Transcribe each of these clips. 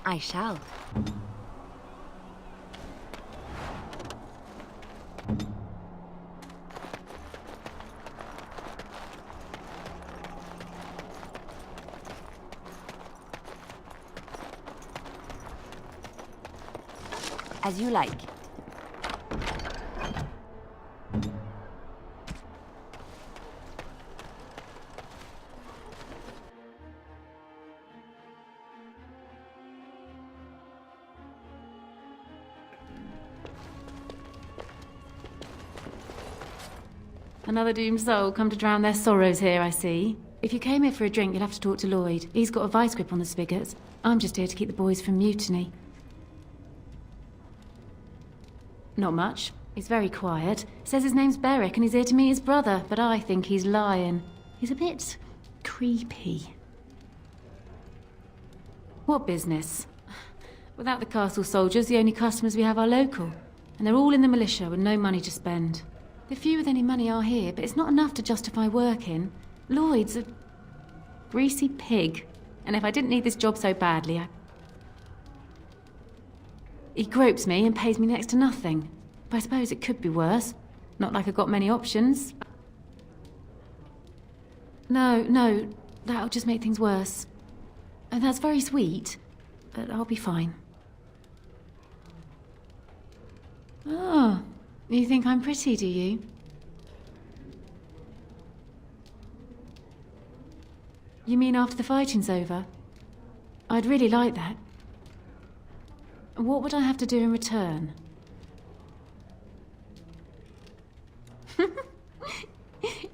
I shall. As you like. Another doomed soul come to drown their sorrows here, I see. If you came here for a drink, you'd have to talk to Lloyd. He's got a vice grip on the spigots. I'm just here to keep the boys from mutiny. Not much. He's very quiet. Says his name's Beric and he's here to meet his brother, but I think he's lying. He's a bit creepy. What business? Without the castle soldiers, the only customers we have are local. And they're all in the militia with no money to spend. The few with any money are here, but it's not enough to justify working. Lloyd's a greasy pig. And if I didn't need this job so badly, He gropes me and pays me next to nothing. But I suppose it could be worse. Not like I've got many options. No, that'll just make things worse. And that's very sweet, but I'll be fine. Oh, you think I'm pretty, do you? You mean after the fighting's over? I'd really like that. What would I have to do in return?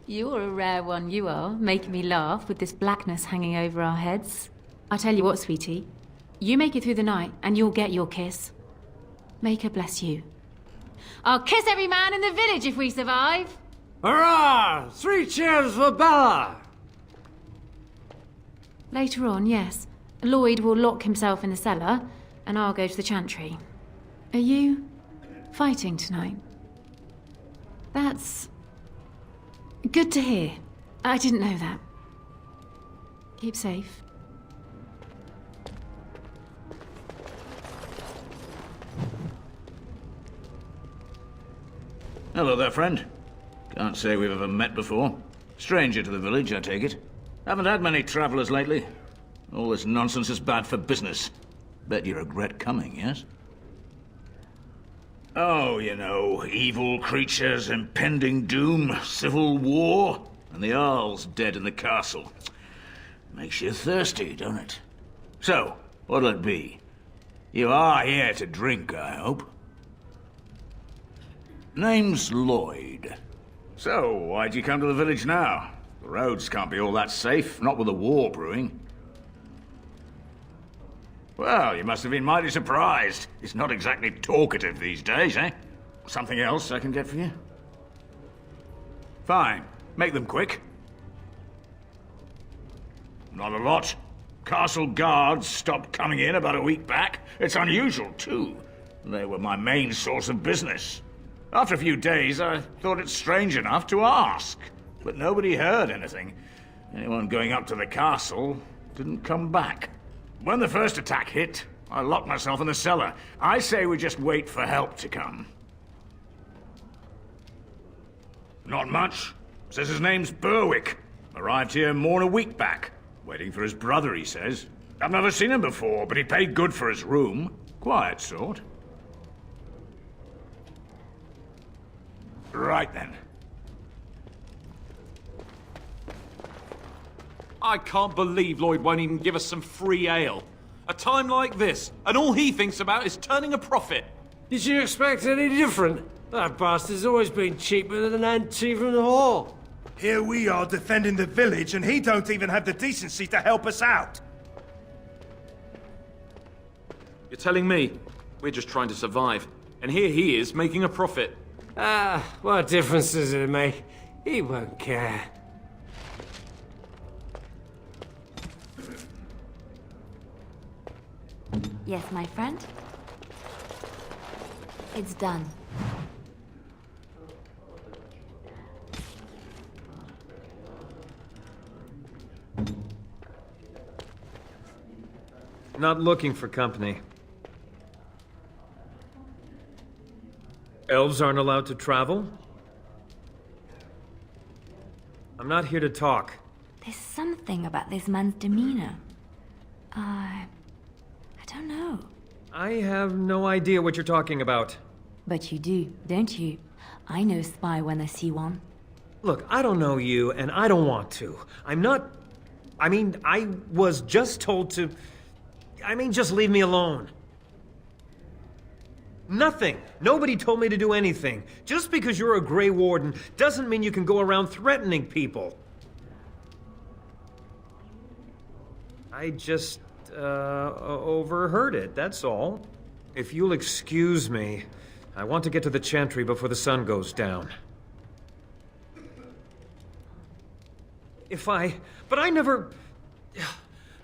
You're a rare one, you are, making me laugh with this blackness hanging over our heads. I tell you what, sweetie. You make it through the night, and you'll get your kiss. Make her bless you. I'll kiss every man in the village if we survive! Hurrah! 3 cheers for Bella! Later on, yes. Lloyd will lock himself in the cellar, and I'll go to the chantry. Are you fighting tonight? That's good to hear. I didn't know that. Keep safe. Hello there, friend. Can't say we've ever met before. Stranger to the village, I take it. Haven't had many travelers lately. All this nonsense is bad for business. Bet you regret coming, yes? Oh, you know, evil creatures, impending doom, civil war, and the Earl's dead in the castle. Makes you thirsty, don't it? So, what'll it be? You are here to drink, I hope. Name's Lloyd. So, why'd you come to the village now? The roads can't be all that safe, not with a war brewing. Well, you must have been mighty surprised. It's not exactly talkative these days, eh? Something else I can get for you? Fine. Make them quick. Not a lot. Castle guards stopped coming in about a week back. It's unusual, too. They were my main source of business. After a few days, I thought it strange enough to ask. But nobody heard anything. Anyone going up to the castle didn't come back. When the first attack hit, I locked myself in the cellar. I say we just wait for help to come. Not much. Says his name's Berwick. Arrived here more than a week back. Waiting for his brother, he says. I've never seen him before, but he paid good for his room. Quiet sort. Right then. I can't believe Lloyd won't even give us some free ale. A time like this, and all he thinks about is turning a profit. Did you expect any different? That bastard's always been cheaper than an tea from the hall. Here we are defending the village, and he don't even have the decency to help us out. You're telling me we're just trying to survive, and here he is making a profit. What difference does it make? He won't care. Yes, my friend? It's done. Not looking for company. Elves aren't allowed to travel? I'm not here to talk. There's something about this man's demeanor. I don't know. I have no idea what you're talking about. But you do, don't you? I know spy when I see one. Look, I don't know you, and I don't want to. I was just told to... just leave me alone. Nothing. Nobody told me to do anything. Just because you're a Grey Warden doesn't mean you can go around threatening people. I just, overheard it, that's all. If you'll excuse me, I want to get to the Chantry before the sun goes down. But I never...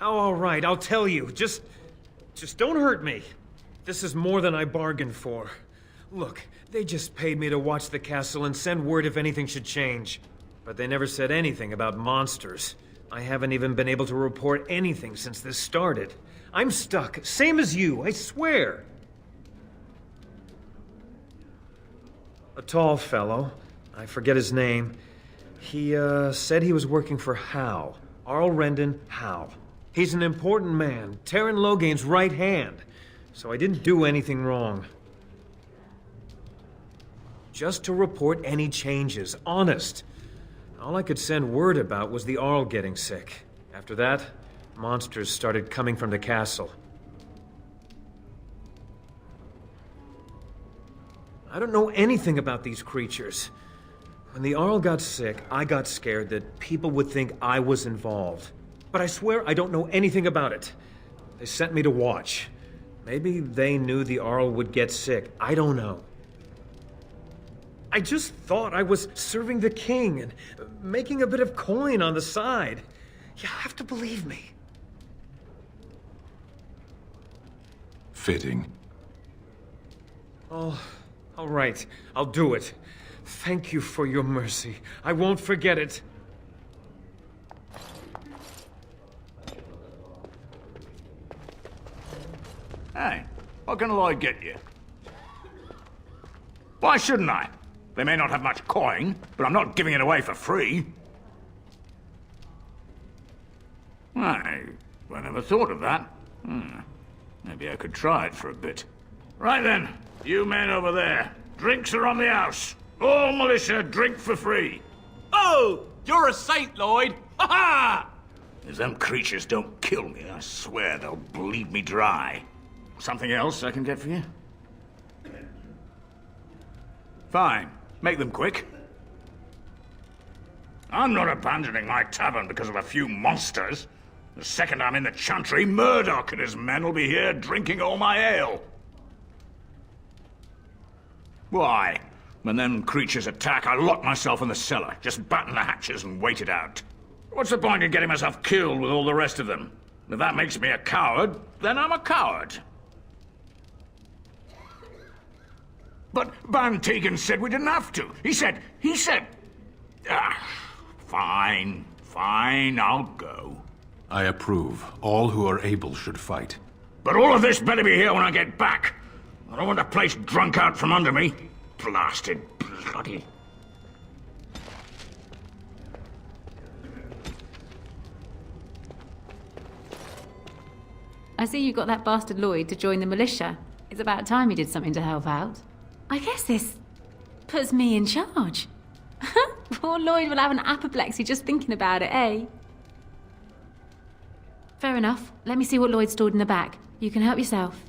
Oh, all right, I'll tell you. Just don't hurt me. This is more than I bargained for. Look, they just paid me to watch the castle and send word if anything should change. But they never said anything about monsters. I haven't even been able to report anything since this started. I'm stuck, same as you, I swear. A tall fellow, I forget his name. He, said he was working for Hal. Arl Rendon Hal. He's an important man, Terran Loghain's right hand. So I didn't do anything wrong. Just to report any changes, honest. All I could send word about was the Arl getting sick. After that, monsters started coming from the castle. I don't know anything about these creatures. When the Arl got sick, I got scared that people would think I was involved. But I swear I don't know anything about it. They sent me to watch. Maybe they knew the Arl would get sick. I don't know. I just thought I was serving the king and making a bit of coin on the side. You have to believe me. Fitting. Oh, all right. I'll do it. Thank you for your mercy. I won't forget it. Hey, what can Lloyd get you? Why shouldn't I? They may not have much coin, but I'm not giving it away for free. I never thought of that. Maybe I could try it for a bit. Right then, you men over there. Drinks are on the house. All militia drink for free. Oh! You're a saint, Lloyd! Ha ha! If them creatures don't kill me, I swear they'll bleed me dry. Something else I can get for you? Fine. Make them quick. I'm not abandoning my tavern because of a few monsters. The second I'm in the Chantry, Murdoch and his men will be here drinking all my ale. Why? When them creatures attack, I lock myself in the cellar, just batten the hatches and wait it out. What's the point in getting myself killed with all the rest of them? If that makes me a coward, then I'm a coward. But Van Tegan said we didn't have to. He said... Fine, I'll go. I approve. All who are able should fight. But all of this better be here when I get back. I don't want the place drunk out from under me. Blasted bloody... I see you got that bastard Lloyd to join the militia. It's about time he did something to help out. I guess this puts me in charge. Poor Lloyd will have an apoplexy just thinking about it, eh? Fair enough. Let me see what Lloyd stored in the back. You can help yourself.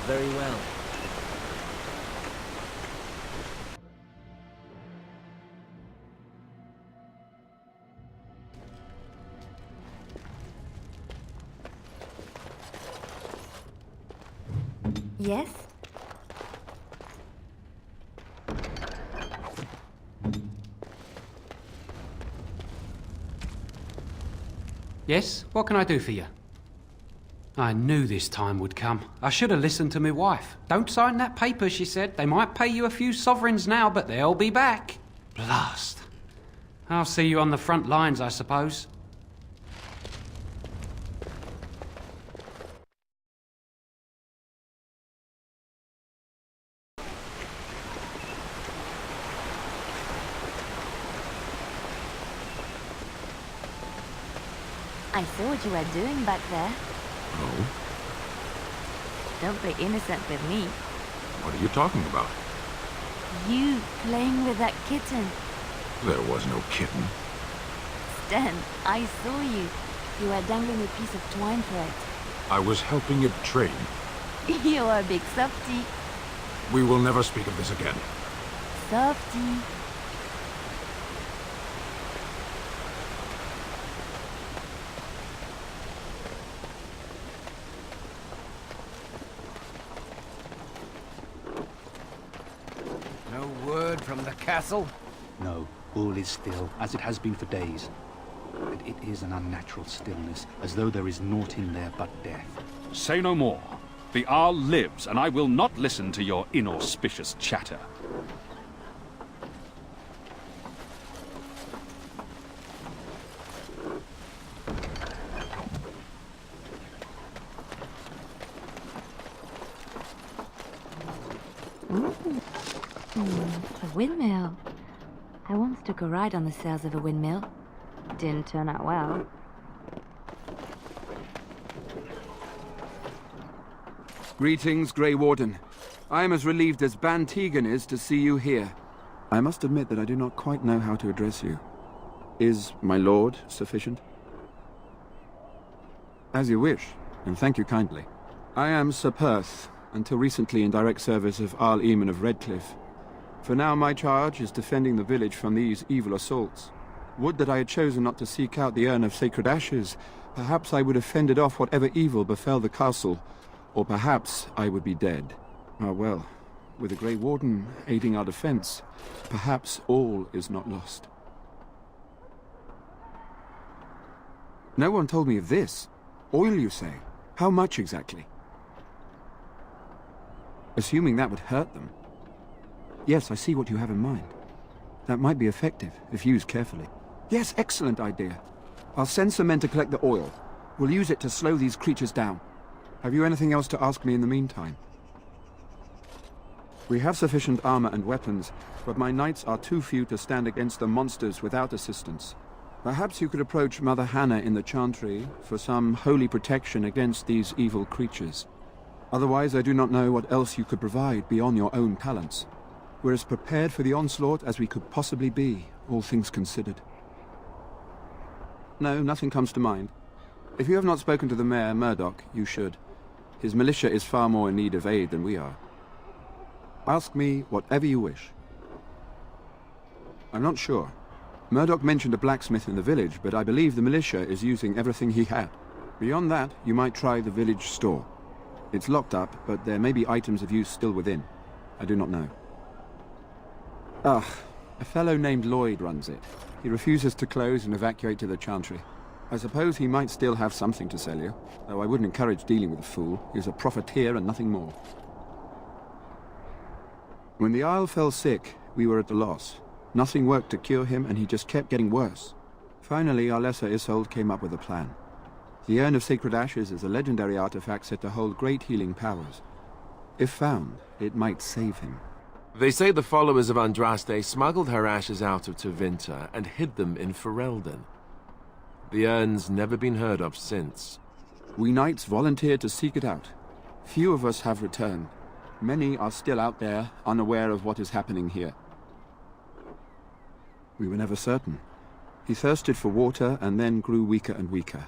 Very well. Yes? Yes? What can I do for you? I knew this time would come. I should have listened to my wife. Don't sign that paper, she said. They might pay you a few sovereigns now, but they'll be back. Blast. I'll see you on the front lines, I suppose. I saw what you were doing back there. Oh? Don't play innocent with me. What are you talking about? You playing with that kitten. There was no kitten. Stan, I saw you. You were dangling a piece of twine for it. I was helping it train. You're a big softy. We will never speak of this again. Softy. No word from the castle? No, all is still, as it has been for days. But it is an unnatural stillness, as though there is naught in there but death. Say no more. The Arl lives, and I will not listen to your inauspicious chatter. A windmill. I once took a ride on the sails of a windmill. Didn't turn out well. Greetings, Grey Warden. I am as relieved as Ban Tegan is to see you here. I must admit that I do not quite know how to address you. Is my lord sufficient? As you wish, and thank you kindly. I am Sir Perth, until recently in direct service of Arl Eamon of Redcliffe. For now my charge is defending the village from these evil assaults. Would that I had chosen not to seek out the urn of sacred ashes. Perhaps I would have fended off whatever evil befell the castle, or perhaps I would be dead. Ah well, with the Grey Warden aiding our defense, perhaps all is not lost. No one told me of this. Oil, you say? How much exactly? Assuming that would hurt them. Yes, I see what you have in mind. That might be effective, if used carefully. Yes, excellent idea. I'll send some men to collect the oil. We'll use it to slow these creatures down. Have you anything else to ask me in the meantime? We have sufficient armor and weapons, but my knights are too few to stand against the monsters without assistance. Perhaps you could approach Mother Hannah in the Chantry for some holy protection against these evil creatures. Otherwise, I do not know what else you could provide beyond your own talents. We're as prepared for the onslaught as we could possibly be, all things considered. No, nothing comes to mind. If you have not spoken to the Mayor, Murdoch, you should. His militia is far more in need of aid than we are. Ask me whatever you wish. I'm not sure. Murdoch mentioned a blacksmith in the village, but I believe the militia is using everything he had. Beyond that, you might try the village store. It's locked up, but there may be items of use still within. I do not know. A fellow named Lloyd runs it. He refuses to close and evacuate to the Chantry. I suppose he might still have something to sell you, though I wouldn't encourage dealing with a fool. He's a profiteer and nothing more. When the Isle fell sick, we were at a loss. Nothing worked to cure him, and he just kept getting worse. Finally, our lesser Isolde came up with a plan. The Urn of Sacred Ashes is a legendary artifact said to hold great healing powers. If found, it might save him. They say the followers of Andraste smuggled her ashes out of Tevinter and hid them in Ferelden. The urn's never been heard of since. We knights volunteered to seek it out. Few of us have returned. Many are still out there, unaware of what is happening here. We were never certain. He thirsted for water and then grew weaker and weaker.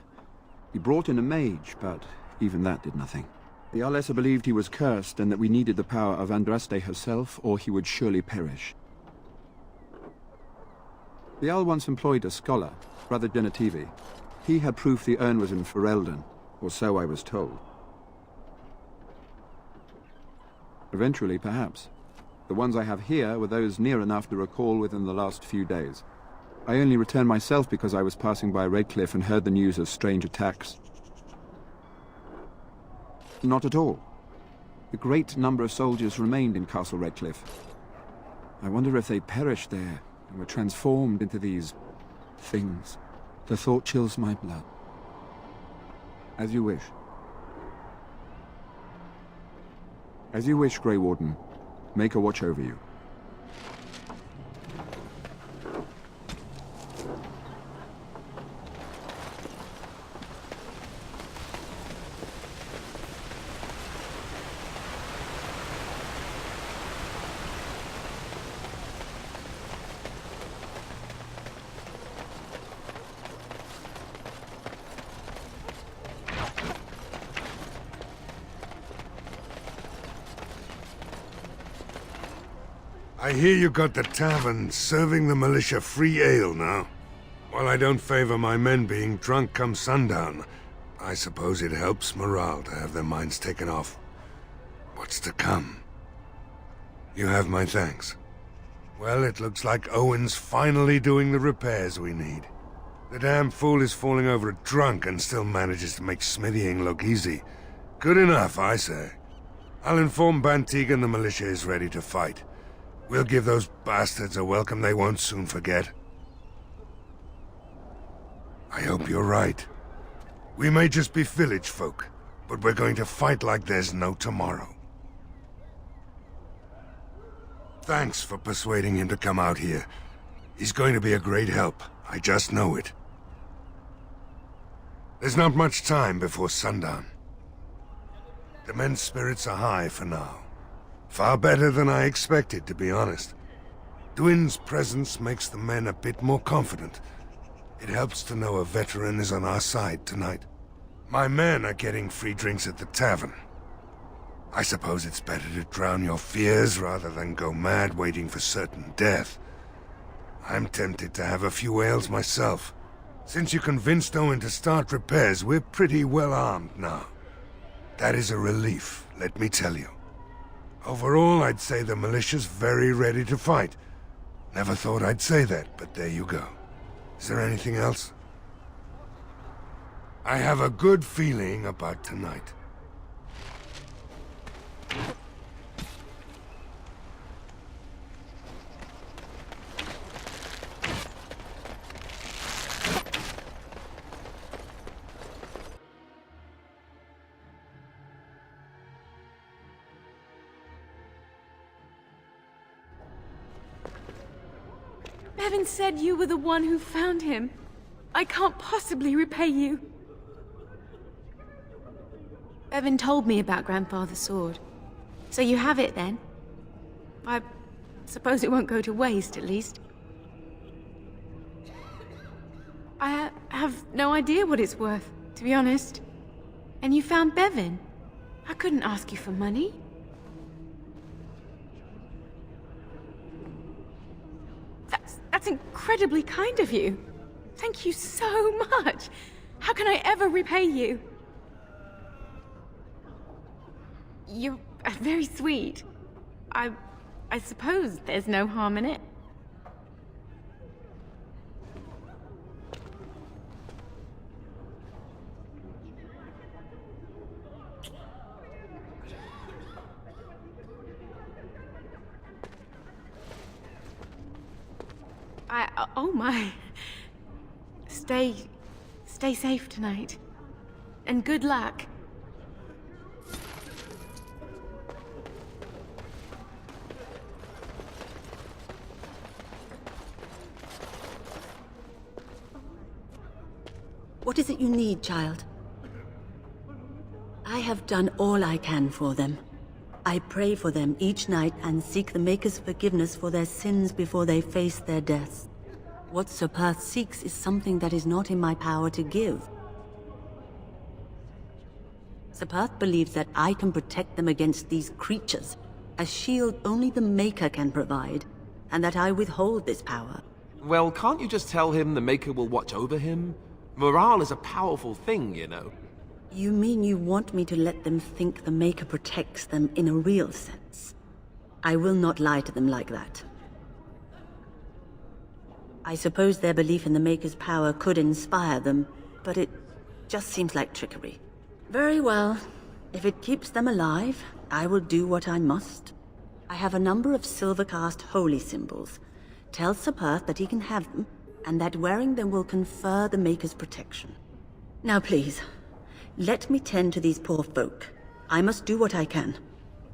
We brought in a mage, but even that did nothing. The Arlessa believed he was cursed and that we needed the power of Andraste herself, or he would surely perish. The Arl once employed a scholar, Brother Genetivi. He had proof the urn was in Ferelden, or so I was told. Eventually, perhaps. The ones I have here were those near enough to recall within the last few days. I only returned myself because I was passing by Redcliffe and heard the news of strange attacks. Not at all. A great number of soldiers remained in Castle Redcliffe. I wonder if they perished there and were transformed into these things. The thought chills my blood. As you wish. As you wish, Grey Warden. Make a watch over you. I hear you got the tavern serving the militia free ale now. While I don't favor my men being drunk come sundown, I suppose it helps morale to have their minds taken off what's to come. You have my thanks. Well, it looks like Owen's finally doing the repairs we need. The damn fool is falling over drunk and still manages to make smithying look easy. Good enough, I say. I'll inform Bantig and the militia is ready to fight. We'll give those bastards a welcome they won't soon forget. I hope you're right. We may just be village folk, but we're going to fight like there's no tomorrow. Thanks for persuading him to come out here. He's going to be a great help. I just know it. There's not much time before sundown. The men's spirits are high for now. Far better than I expected, to be honest. Dwin's presence makes the men a bit more confident. It helps to know a veteran is on our side tonight. My men are getting free drinks at the tavern. I suppose it's better to drown your fears rather than go mad waiting for certain death. I'm tempted to have a few ales myself. Since you convinced Owen to start repairs, we're pretty well armed now. That is a relief, let me tell you. Overall, I'd say the militia's very ready to fight. Never thought I'd say that, but there you go. Is there anything else? I have a good feeling about tonight. Bevan said you were the one who found him. I can't possibly repay you. Bevan told me about Grandfather's sword. So you have it then? I suppose it won't go to waste, at least. I have no idea what it's worth, to be honest. And you found Bevan? I couldn't ask you for money. That's incredibly kind of you. Thank you so much. How can I ever repay you? You're very sweet. I suppose there's no harm in it. Oh my. Stay safe tonight. And good luck. What is it you need, child? I have done all I can for them. I pray for them each night and seek the Maker's forgiveness for their sins before they face their deaths. What Sir Perth seeks is something that is not in my power to give. Sir Perth believes that I can protect them against these creatures, a shield only the Maker can provide, and that I withhold this power. Well, can't you just tell him the Maker will watch over him? Morale is a powerful thing, you know. You mean you want me to let them think the Maker protects them in a real sense? I will not lie to them like that. I suppose their belief in the Maker's power could inspire them, but it just seems like trickery. Very well. If it keeps them alive, I will do what I must. I have a number of silver-cast holy symbols. Tell Sir Perth that he can have them, and that wearing them will confer the Maker's protection. Now please, let me tend to these poor folk. I must do what I can,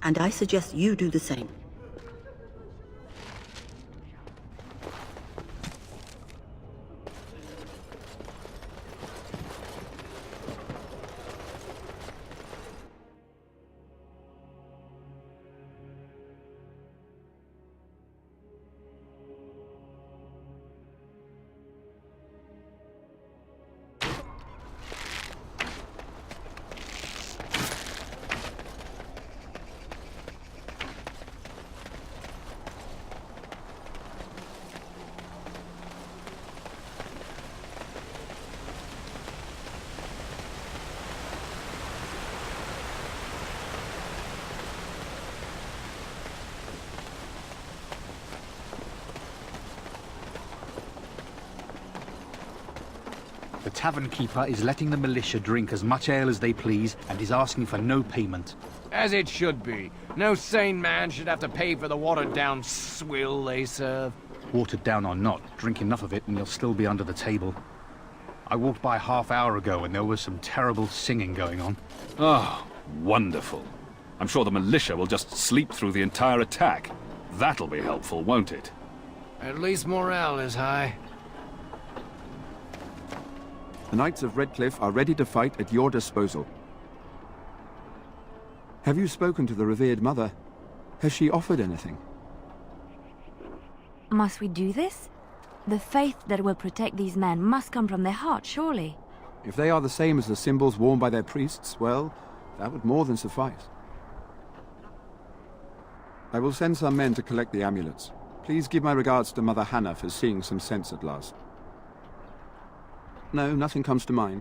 and I suggest you do the same. The tavern keeper is letting the militia drink as much ale as they please and is asking for no payment. As it should be. No sane man should have to pay for the watered-down swill they serve. Watered down or not, drink enough of it and you'll still be under the table. I walked by half-hour ago and there was some terrible singing going on. Oh, wonderful. I'm sure the militia will just sleep through the entire attack. That'll be helpful, won't it? At least morale is high. The Knights of Redcliffe are ready to fight at your disposal. Have you spoken to the revered mother? Has she offered anything? Must we do this? The faith that will protect these men must come from their heart, surely. If they are the same as the symbols worn by their priests, well, that would more than suffice. I will send some men to collect the amulets. Please give my regards to Mother Hannah for seeing some sense at last. No, nothing comes to mind.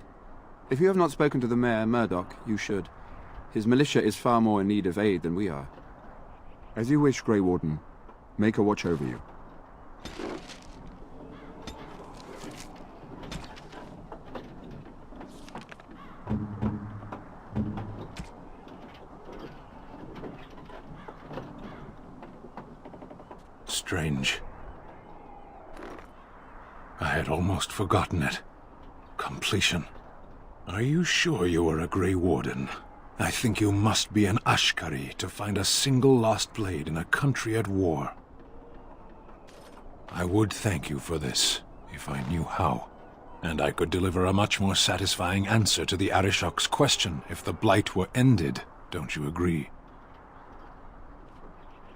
If you have not spoken to the Mayor, Murdoch, you should. His militia is far more in need of aid than we are. As you wish, Grey Warden. Make a watch over you. Strange. I had almost forgotten it. Completion. Are you sure you are a Grey Warden? I think you must be an Ashkari to find a single lost blade in a country at war. I would thank you for this, if I knew how. And I could deliver a much more satisfying answer to the Arishok's question if the Blight were ended, don't you agree?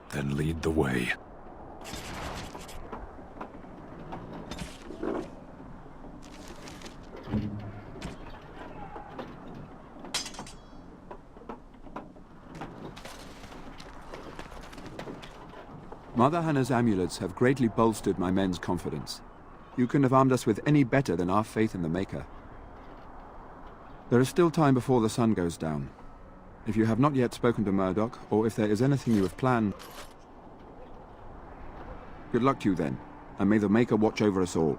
Then lead the way. Mother Hannah's amulets have greatly bolstered my men's confidence. You couldn't have armed us with any better than our faith in the Maker. There is still time before the sun goes down. If you have not yet spoken to Murdoch, or if there is anything you have planned... Good luck to you then, and may the Maker watch over us all.